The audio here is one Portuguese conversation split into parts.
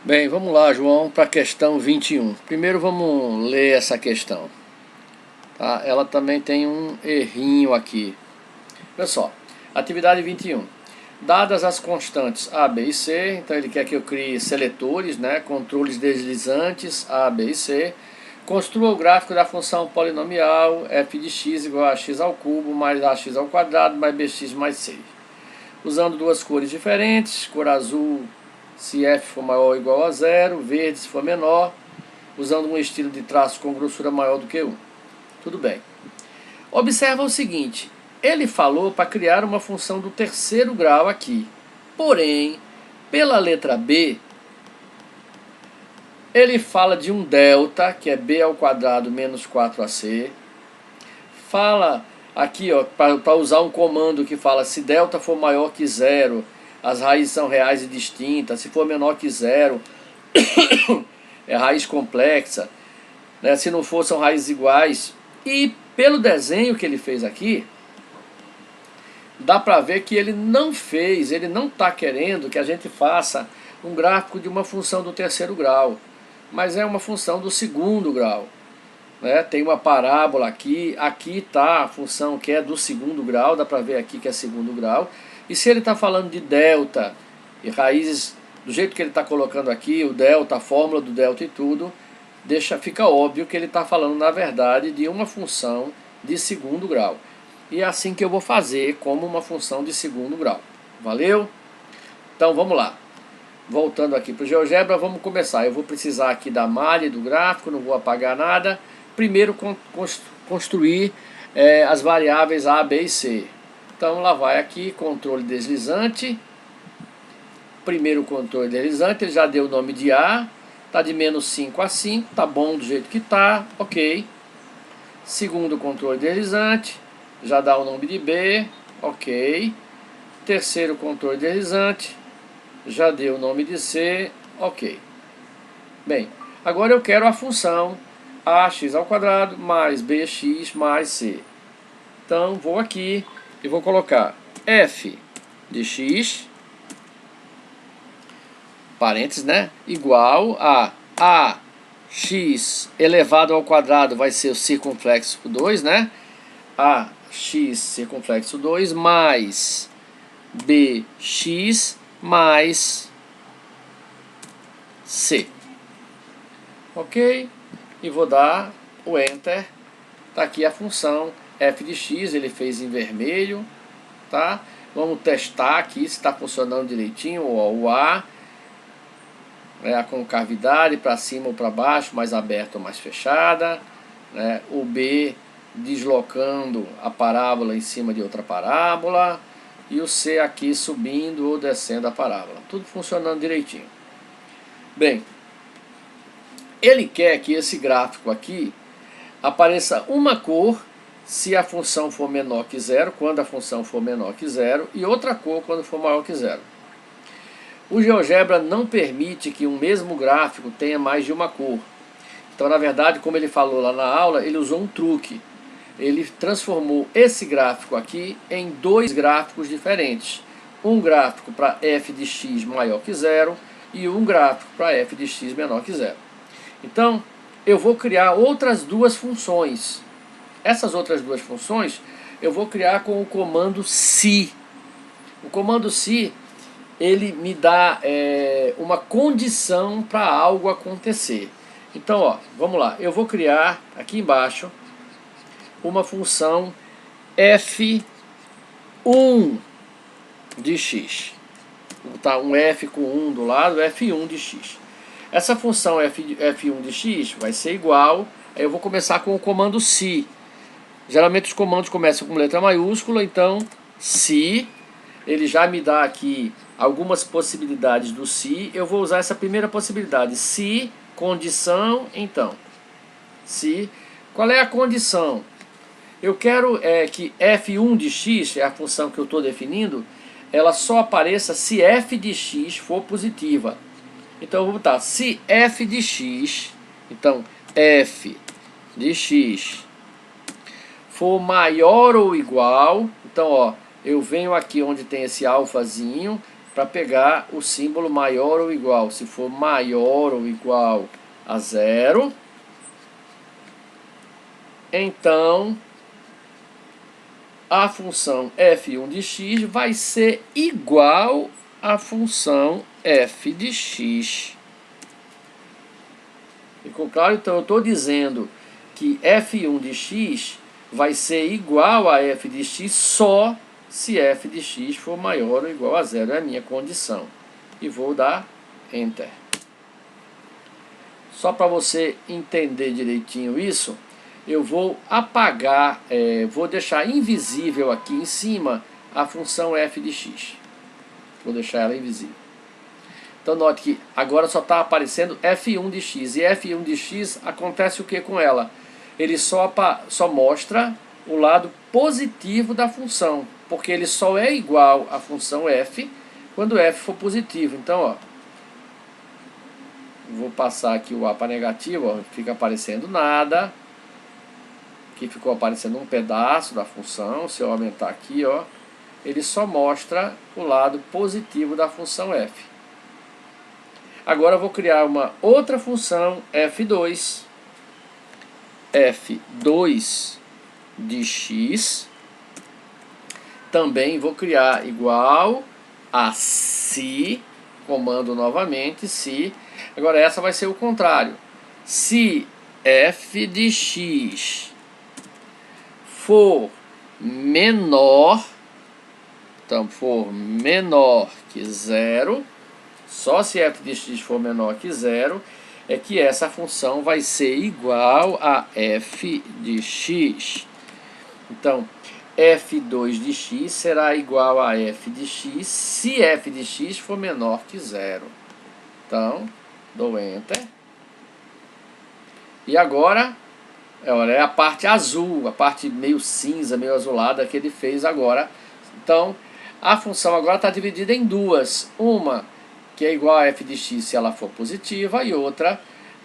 Bem, vamos lá, João, para a questão 21. Primeiro vamos ler essa questão. Tá? Ela também tem um errinho aqui. Olha só, atividade 21. Dadas as constantes A, B e C, então ele quer que eu crie seletores, né, controles deslizantes A, B e C. Construa o gráfico da função polinomial f de x igual a x ao cubo mais ax ao quadrado mais bx mais c. Usando duas cores diferentes, cor azul se f for maior ou igual a 0, verde se for menor, usando um estilo de traço com grossura maior do que 1. Tudo bem. Observa o seguinte, ele falou para criar uma função do terceiro grau aqui. Porém, pela letra B, ele fala de um delta, que é b ao quadrado menos 4ac. Fala aqui, ó, para usar um comando que fala se delta for maior que 0, as raízes são reais e distintas. Se for menor que 0, é raiz complexa, né? Se não for, são raízes iguais. E pelo desenho que ele fez aqui, dá para ver que ele não está querendo que a gente faça um gráfico de uma função do terceiro grau, mas é uma função do segundo grau. Né? Tem uma parábola aqui está a função que é do segundo grau, dá para ver aqui que é segundo grau. E se ele está falando de delta e raízes, do jeito que ele está colocando aqui, o delta, a fórmula do delta e tudo, fica óbvio que ele está falando, na verdade, de uma função de segundo grau. E é assim que eu vou fazer como uma função de segundo grau. Valeu? Então vamos lá. Voltando aqui para o GeoGebra, vamos começar. Eu vou precisar aqui da malha do gráfico, não vou apagar nada. Primeiro construir as variáveis A, B e C. Então lá vai aqui, controle deslizante. Primeiro controle deslizante, ele já deu o nome de A. Está de menos 5 a 5, tá bom do jeito que tá, ok. Segundo controle deslizante, já dá o nome de B, ok. Terceiro controle deslizante, já deu o nome de C, ok. Bem, agora eu quero a função ax ao quadrado mais bx mais c. Então vou aqui e vou colocar f de x, parênteses, né, igual a ax elevado ao quadrado vai ser o circunflexo 2, né? Ax circunflexo 2 mais bx mais c. Ok? E vou dar o Enter. Tá aqui a função f de x, ele fez em vermelho, tá? Vamos testar aqui se está funcionando direitinho. O A é a concavidade para cima ou para baixo, mais aberta ou mais fechada, né? O B deslocando a parábola em cima de outra parábola, e o C aqui subindo ou descendo a parábola. Tudo funcionando direitinho. Bem, ele quer que esse gráfico aqui apareça uma cor se a função for menor que 0, quando a função for menor que 0, e outra cor quando for maior que 0. O GeoGebra não permite que um mesmo gráfico tenha mais de uma cor. Então, na verdade, como ele falou lá na aula, ele usou um truque. Ele transformou esse gráfico aqui em dois gráficos diferentes. Um gráfico para f de x maior que 0 e um gráfico para f de x menor que 0. Então, eu vou criar outras duas funções. Essas outras duas funções eu vou criar com o comando se. O comando se, ele me dá uma condição para algo acontecer. Então, ó, vamos lá. Eu vou criar aqui embaixo uma função f1 de x. Vou botar um f com 1 do lado, f1 de x. Essa função f1 de x vai ser igual, aí eu vou começar com o comando se. Geralmente os comandos começam com letra maiúscula, então se, ele já me dá aqui algumas possibilidades do se. Eu vou usar essa primeira possibilidade, se, condição, então. Se, qual é a condição? Eu quero que f1 de x, é a função que eu estou definindo, ela só apareça se f de x for positiva. Então eu vou botar se f de x, então f de x for maior ou igual, então ó, eu venho aqui onde tem esse alfazinho, para pegar o símbolo maior ou igual. Se for maior ou igual a 0, então a função f1 de x vai ser igual à função f de x. Ficou claro? Então eu estou dizendo que f1 de x vai ser igual a f de x só se f de x for maior ou igual a 0. É a minha condição. E vou dar Enter. Só para você entender direitinho isso, eu vou apagar, vou deixar invisível aqui em cima a função f de x. Vou deixar ela invisível. Então note que agora só está aparecendo f1 de x. E f1 de x acontece o que com ela? Ele só mostra o lado positivo da função, porque ele só é igual à função f quando f for positivo. Então, ó, vou passar aqui o A para negativo, ó, fica aparecendo nada. Aqui ficou aparecendo um pedaço da função. Se eu aumentar aqui, ó, ele só mostra o lado positivo da função f. Agora eu vou criar uma outra função f2. f2 de x. Também vou criar igual a se, comando novamente, se. Agora essa vai ser o contrário. Se f de x for menor, então for menor que 0, só se f de x for menor que 0, é que essa função vai ser igual a f de x. Então, f2 de x será igual a f de x se f de x for menor que 0. Então, dou Enter. E agora, olha, é a parte azul, a parte meio cinza, meio azulada que ele fez agora. Então, a função agora está dividida em duas. Uma que é igual a f de x se ela for positiva, e outra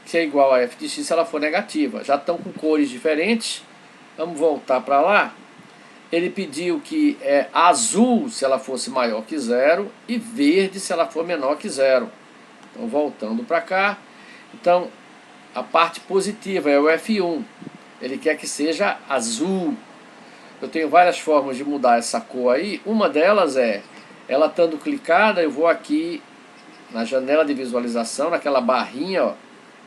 que é igual a f de x se ela for negativa. Já estão com cores diferentes. Vamos voltar para lá. Ele pediu que azul se ela fosse maior que 0 e verde se ela for menor que 0. Então, voltando para cá. Então, a parte positiva é o F1. Ele quer que seja azul. Eu tenho várias formas de mudar essa cor aí. Uma delas é, ela estando clicada, eu vou aqui na janela de visualização, naquela barrinha, ó.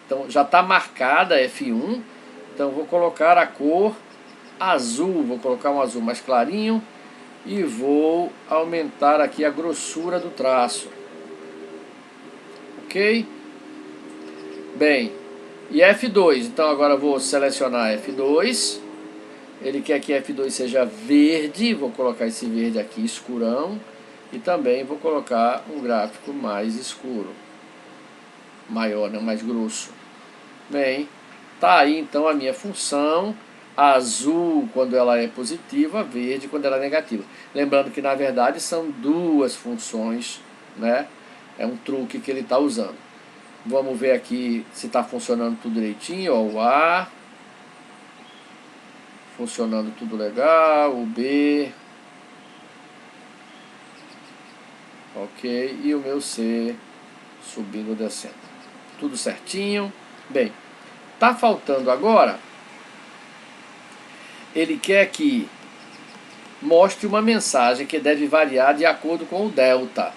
Então já está marcada F1. Então vou colocar a cor azul. Vou colocar um azul mais clarinho. E vou aumentar aqui a grossura do traço. Ok? Bem, e F2, então agora eu vou selecionar F2. Ele quer que F2 seja verde, vou colocar esse verde aqui escurão. E também vou colocar um gráfico mais escuro, maior, né, mais grosso. Bem, tá aí então a minha função. Azul quando ela é positiva, verde quando ela é negativa. Lembrando que na verdade são duas funções, né? É um truque que ele está usando. Vamos ver aqui se está funcionando tudo direitinho. Ó, o A funcionando tudo legal, o B, ok, e o meu C subindo e descendo. Tudo certinho. Bem, tá faltando agora, ele quer que mostre uma mensagem que deve variar de acordo com o delta.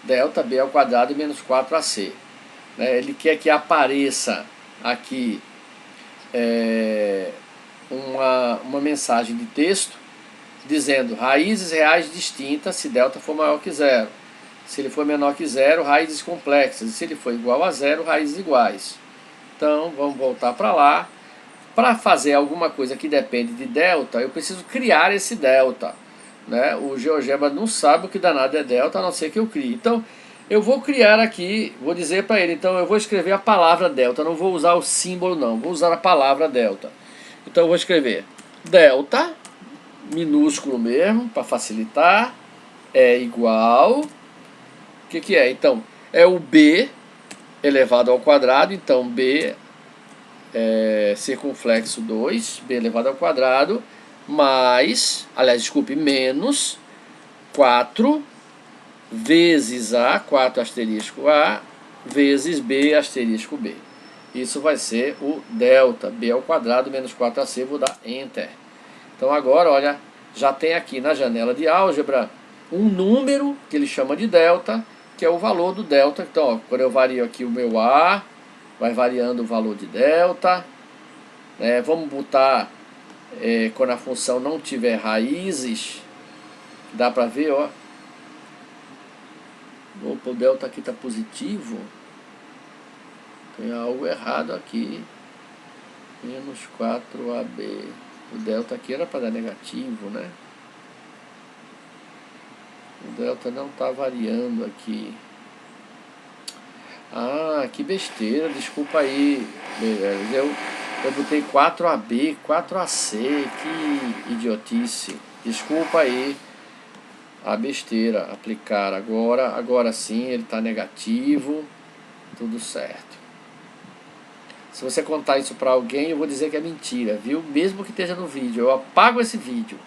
Delta B ao quadrado menos 4AC. Ele quer que apareça aqui uma mensagem de texto dizendo raízes reais distintas se delta for maior que 0. Se ele for menor que 0, raízes complexas. E se ele for igual a 0, raízes iguais. Então, vamos voltar para lá. Para fazer alguma coisa que depende de delta, eu preciso criar esse delta. Né? O GeoGebra não sabe o que danado é delta, a não ser que eu crie. Então, eu vou criar aqui, vou dizer para ele, então eu vou escrever a palavra delta, não vou usar o símbolo não, vou usar a palavra delta. Então eu vou escrever delta, minúsculo mesmo, para facilitar, é igual, o que é? Então, é o B elevado ao quadrado, então B é circunflexo 2, B elevado ao quadrado, mais, aliás, desculpe, menos 4 vezes A, 4 asterisco A, vezes B asterisco B. Isso vai ser o delta, B ao quadrado menos 4AC, vou dar Enter. Então agora, olha, já tem aqui na janela de álgebra um número que ele chama de delta, que é o valor do delta. Então, ó, quando eu vario aqui o meu A, vai variando o valor de delta. Vamos botar, quando a função não tiver raízes, dá para ver, ó. Opa, o delta aqui está positivo. Tem algo errado aqui. Menos 4AB. O delta aqui era para dar negativo, né? O delta não está variando aqui. Ah, que besteira, desculpa aí. Eu botei 4AB, 4AC, que idiotice. Desculpa aí a besteira, aplicar agora sim, ele está negativo, tudo certo. Se você contar isso para alguém, eu vou dizer que é mentira, viu? Mesmo que esteja no vídeo, eu apago esse vídeo.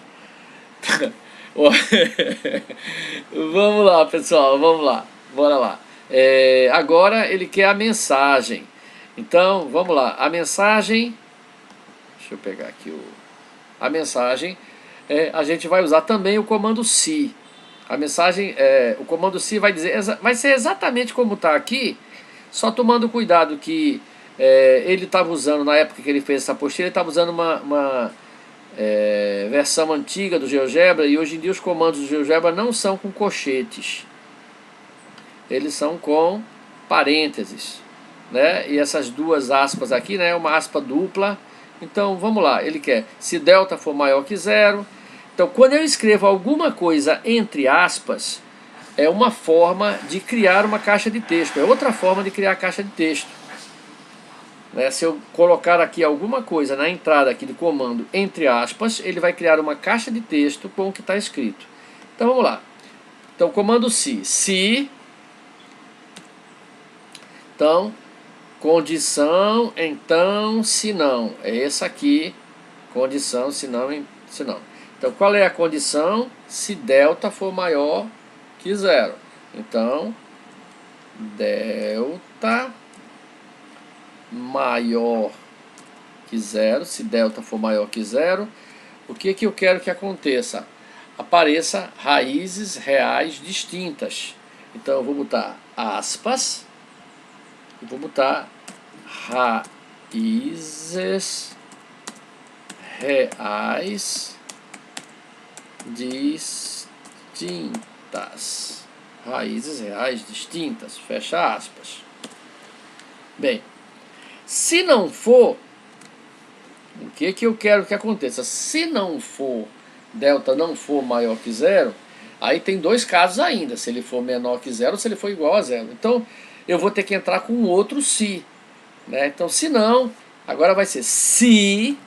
Vamos lá, pessoal, vamos lá, bora lá. Agora ele quer a mensagem. Então, vamos lá, a mensagem, deixa eu pegar aqui a mensagem, a gente vai usar também o comando se. A mensagem, o comando se vai ser exatamente como está aqui, só tomando cuidado que ele estava usando, na época que ele fez essa apostila, ele estava usando uma versão antiga do GeoGebra, e hoje em dia os comandos do GeoGebra não são com colchetes, eles são com parênteses, né? E essas duas aspas aqui, né, é uma aspa dupla. Então vamos lá, ele quer se delta for maior que zero. Então quando eu escrevo alguma coisa entre aspas, é uma forma de criar uma caixa de texto, é outra forma de criar a caixa de texto. Se eu colocar aqui alguma coisa na entrada aqui do comando entre aspas, ele vai criar uma caixa de texto com o que está escrito. Então vamos lá. Então comando se, então, condição, então, se não. É essa aqui, condição, se não, se não. Então qual é a condição? Se delta for maior que zero. Então, delta maior que zero, se delta for maior que zero, o que eu quero que aconteça? Apareça raízes reais distintas. Então eu vou botar aspas, e vou botar raízes reais distintas. Raízes reais distintas, fecha aspas. Bem, se não for, o que eu quero que aconteça? Se não for, delta não for maior que zero, aí tem dois casos ainda, se ele for menor que zero ou se ele for igual a zero. Então eu vou ter que entrar com outro se, né? Então se não, agora vai ser se,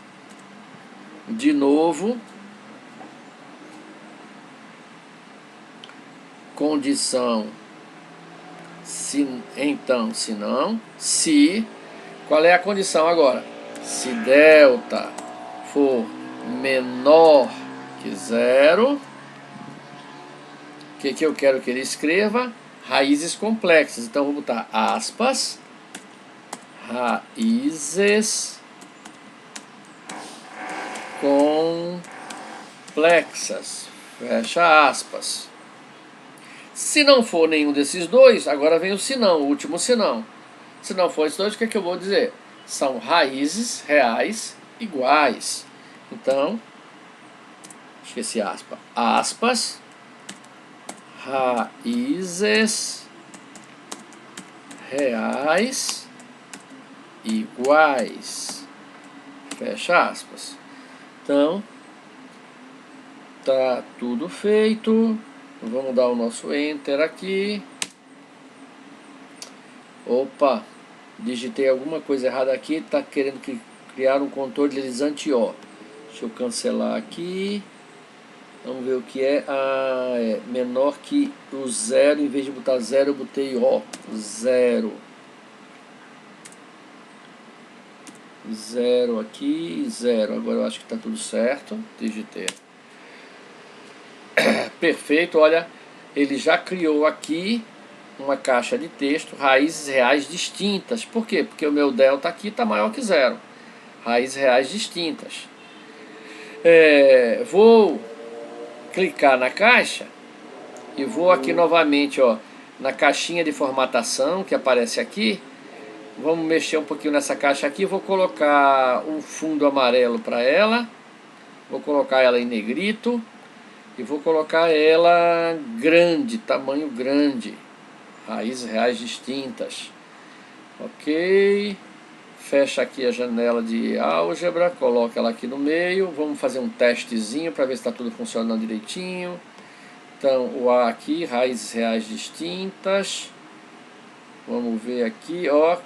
de novo, condição, se, então, se não, se, qual é a condição agora? Se delta for menor que zero, o que eu quero que ele escreva? Raízes complexas. Então vou botar aspas, raízes complexas, fecha aspas. Se não for nenhum desses dois, agora vem o senão, o último senão. Se não for esses dois, o que eu vou dizer? São raízes reais iguais. Então, esqueci aspas. Aspas, raízes reais iguais. Fecha aspas. Então, tá tudo feito. Vamos dar o nosso Enter aqui. Opa, digitei alguma coisa errada aqui. Está querendo criar um controle deslizante ó. Deixa eu cancelar aqui. Vamos ver o que é. Ah, é menor que o zero. Em vez de botar zero, eu botei ó. Zero. Zero aqui, zero. Agora eu acho que está tudo certo. Digitei. Perfeito, olha. ele já criou aqui uma caixa de texto, raízes reais distintas. Por quê? Porque o meu delta aqui está maior que zero. Raízes reais distintas. Vou clicar na caixa e vou aqui novamente, ó, na caixinha de formatação que aparece aqui. Vamos mexer um pouquinho nessa caixa aqui. Vou colocar um fundo amarelo para ela. Vou colocar ela em negrito. E vou colocar ela grande, tamanho grande. Raízes reais distintas. Ok. Fecha aqui a janela de álgebra. Coloca ela aqui no meio. Vamos fazer um testezinho para ver se está tudo funcionando direitinho. Então o A aqui, raízes reais distintas. Vamos ver aqui, ó.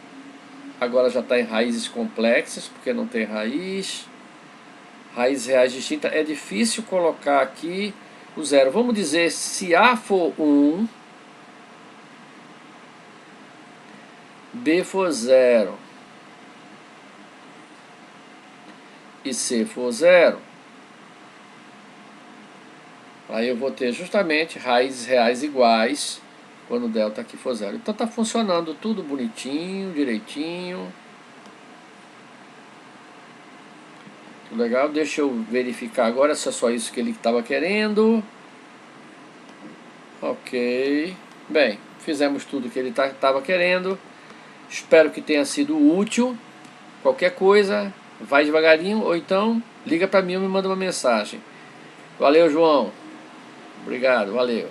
Agora já está em raízes complexas, porque não tem raiz. Raízes reais distintas. É difícil colocar aqui o zero. Vamos dizer, se A for 1, B for 0 e C for 0, aí eu vou ter justamente raízes reais iguais quando o delta aqui for 0. Então está funcionando tudo bonitinho, direitinho. Legal, deixa eu verificar agora se é só isso que ele estava querendo. Ok. Bem, fizemos tudo que ele estava querendo. Espero que tenha sido útil. Qualquer coisa, vai devagarinho ou então liga para mim ou me manda uma mensagem. Valeu, João. Obrigado, valeu.